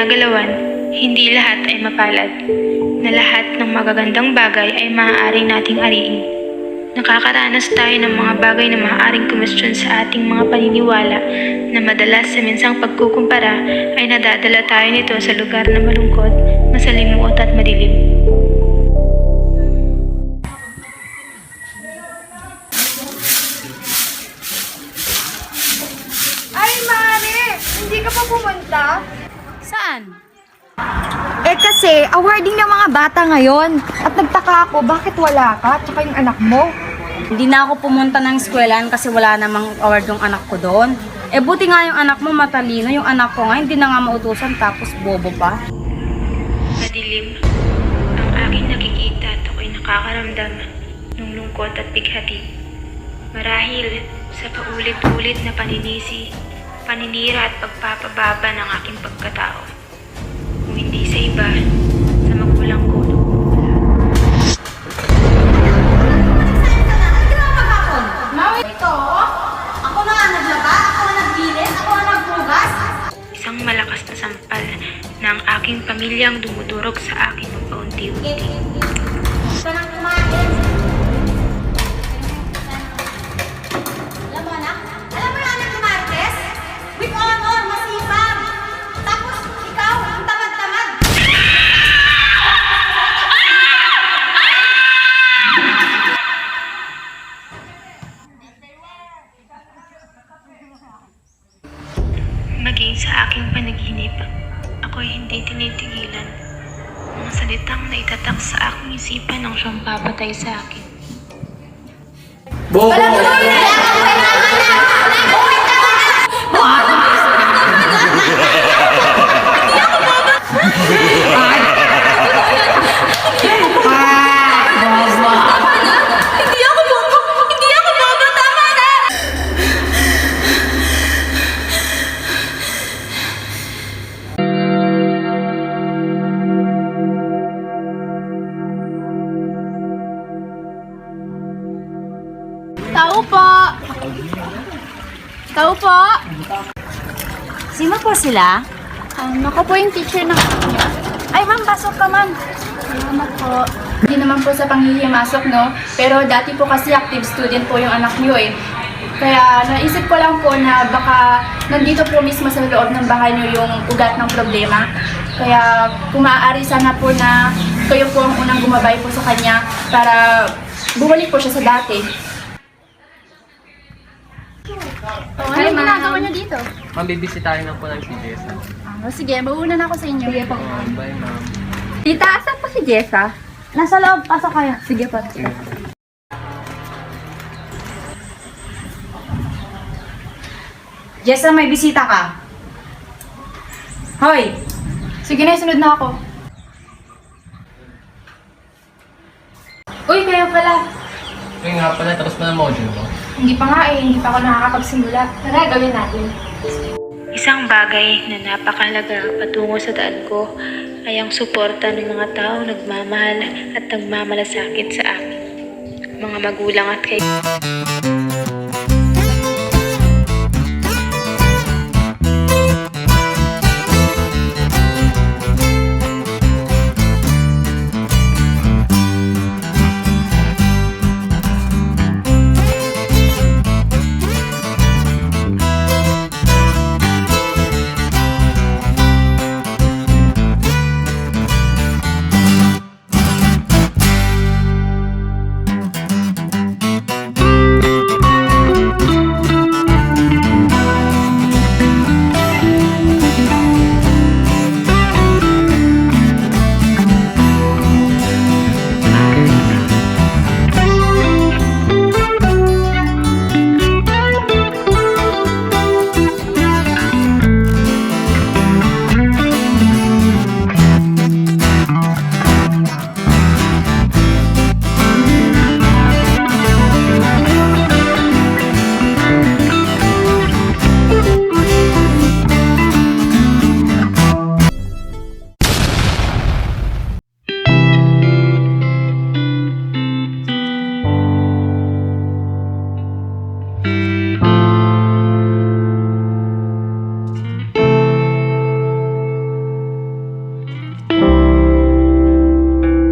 ginagalawan, hindi lahat ay mapalad, na lahat ng magagandang bagay ay maaaring nating ariin. Nakakaranas tayo ng mga bagay na maaaring kumestyon sa ating mga paniniwala na madalas sa minsang pagkukumpara ay nadadala tayo nito sa lugar na malungkot, masalimuot at madilim. Ay, Mare! Hindi ka pa pumunta? Saan? Kasi, awarding ng mga bata ngayon. At nagtaka ako, bakit wala ka? Tsaka yung anak mo. Hindi na ako pumunta ng eskwelahan kasi wala namang award yung anak ko doon. Buti nga yung anak mo matalino, yung anak ko nga hindi na nga mautusan tapos bobo pa. Madilim ang aking nakikita at ako'y nakakaramdam ng lungkot at bighati. Marahil sa paulit-ulit na paninisi, paninira at pagpapababa ng aking pagkatao. Kung hindi sa iba, sa magulang ko. Ito, ako na nga naglaba, ako na naglinis, ako na naghugas. Isang malakas na sampal na ang aking pamilyang dumudurog sa akin ng paunti-unti. Gusto nang kumain. Alam mo na anak ni Marquez? With honor, masipag. Tapos ikaw, ang tamad-tamad. Maging sa aking panaginip, ako'y hindi tinitigilan. Mga salitang naitatak sa aking isipan ang siyang papatay sa akin. Bobo! Tao po! Tao po! Sino po sila? Ako po yung teacher ng anak niyo. Ay, ma'am, pasok ka, ma'am. Salamat po. Hindi naman po sa panghihimasok, no? Pero dati po kasi active student po yung anak niyo eh. Kaya naisip ko lang po na baka nandito po mismo sa loob ng bahay niyo yung ugat ng problema. Kaya kung maaari sana po na kayo po ang unang gumabay po sa kanya para bumalik po siya sa dati. Ano yung ginagawa niyo dito? Ma'am, bibisitahin lang po ng si Jessa. Sige, mauuna na ako sa inyo. Sige po. Bye, ma'am. Tita, asan po si Jessa? Nasa loob, pasok kayo. Sige po. Jessa, may bisita ka. Hoy! Sige na, sunod na ako. Uy, kaya pala. Ay nga pala, tapos na ang module mo. Hindi pa nga eh, hindi pa ako nakakapagsimula. Tara, gawin natin. Isang bagay na napakahalaga patungo sa daan ko ay ang suporta ng mga tao nagmamahal at nagmamalasakit sa akin. Mga magulang at kaibigan.